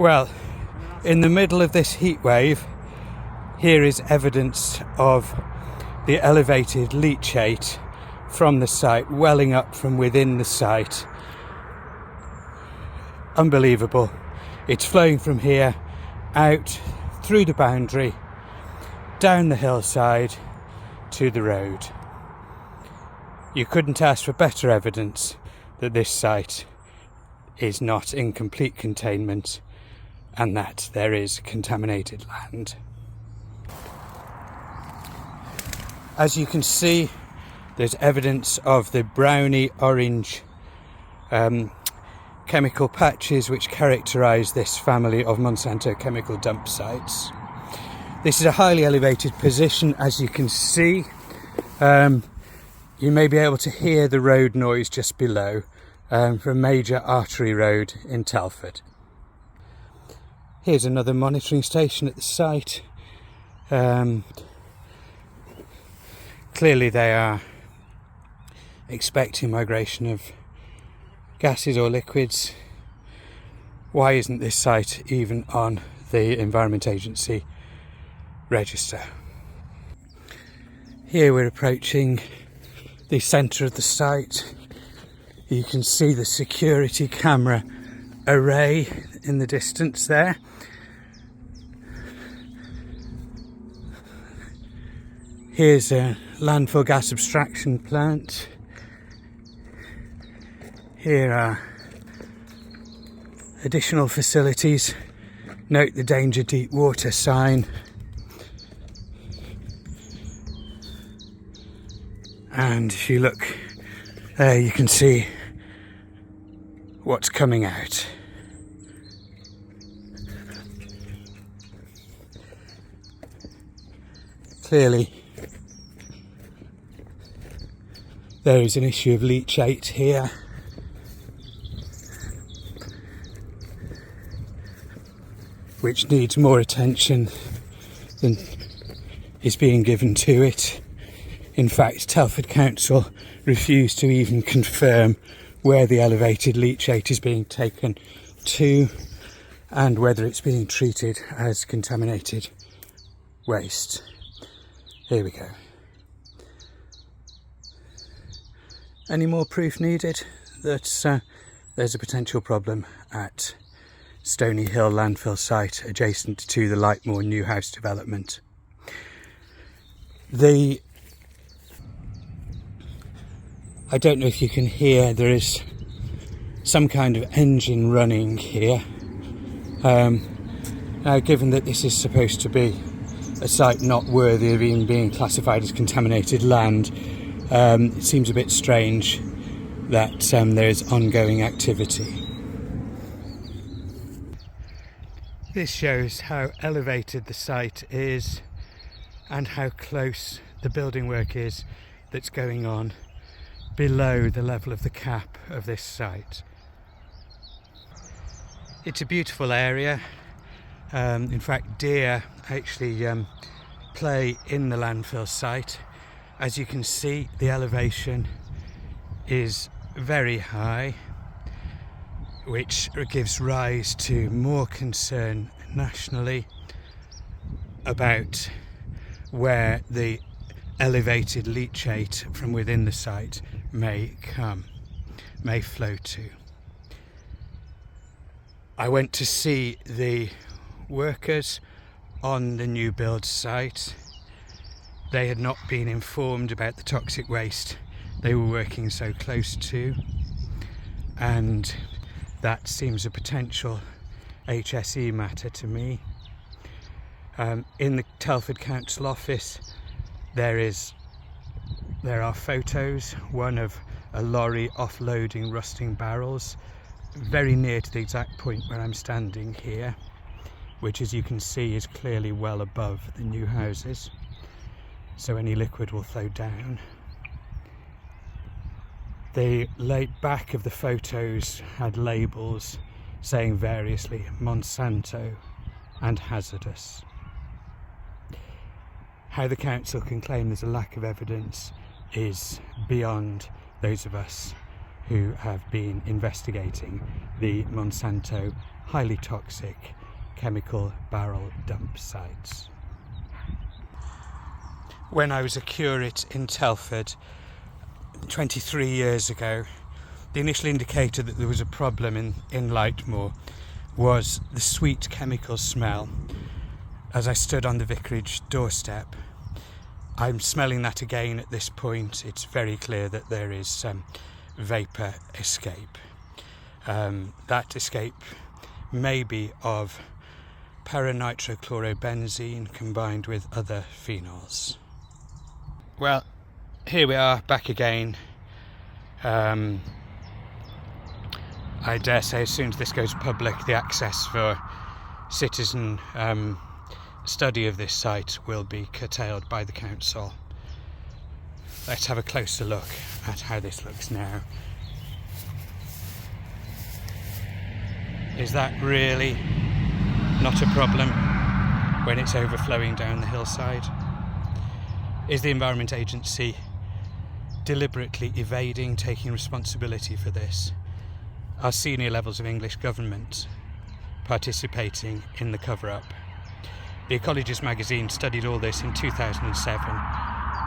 Well, in the middle of this heat wave, here is evidence of the elevated leachate from the site welling up from within the site. Unbelievable. It's flowing from here out through the boundary, down the hillside to the road. You couldn't ask for better evidence that this site is not in complete containment and that there is contaminated land. As you can see, there's evidence of the browny orange chemical patches which characterise this family of Monsanto chemical dump sites. This is a highly elevated position, as you can see. You may be able to hear the road noise just below from a major artery road in Telford. Here's another monitoring station at the site. Clearly they are expecting migration of gases or liquids. Why isn't this site even on the Environment Agency register? Here we're approaching the centre of the site. You can see the security camera array in the distance there. Here's a landfill gas abstraction plant. Here are additional facilities. Note the danger deep water sign. And if you look there, you can see what's coming out. Clearly, there is an issue of leachate here. Which needs more attention than is being given to it. In fact, Telford Council refused to even confirm where the elevated leachate is being taken to and whether it's being treated as contaminated waste. Here we go. Any more proof needed that there's a potential problem at Stony Hill landfill site adjacent to the Lightmoor new house development. I don't know if you can hear, there is some kind of engine running here. Now, given that this is supposed to be a site not worthy of even being classified as contaminated land, it seems a bit strange that there is ongoing activity. This shows how elevated the site is and how close the building work is that's going on below the level of the cap of this site. It's a beautiful area. In fact, deer actually play in the landfill site. As you can see, the elevation is very high, which gives rise to more concern nationally about where the elevated leachate from within the site may flow to. I went to see the workers on the new build site. They had not been informed about the toxic waste they were working so close to, and that seems a potential HSE matter to me. In the Telford Council office there are photos, one of a lorry offloading rusting barrels very near to the exact point where I'm standing here, which, as you can see, is clearly well above the new houses, so any liquid will flow down. The back of the photos had labels saying variously Monsanto and hazardous. How the council can claim there's a lack of evidence is beyond those of us who have been investigating the Monsanto highly toxic chemical barrel dump sites. When I was a curate in Telford 23 years ago, the initial indicator that there was a problem in Lightmoor was the sweet chemical smell. As I stood on the vicarage doorstep, I'm smelling that again at this point. It's very clear that there is vapour escape. That escape may be of paranitrochlorobenzene combined with other phenols. Well, here we are back again. I dare say as soon as this goes public, the access for citizen study of this site will be curtailed by the council. Let's have a closer look at how this looks now. Is that really not a problem when it's overflowing down the hillside? Is the Environment Agency deliberately evading taking responsibility for this? Are senior levels of English government participating in the cover-up? The Ecologist magazine studied all this in 2007,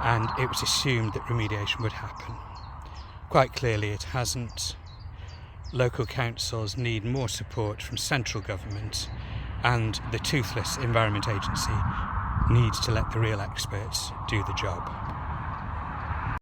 and it was assumed that remediation would happen. Quite clearly it hasn't. Local councils need more support from central government, and the toothless Environment Agency needs to let the real experts do the job.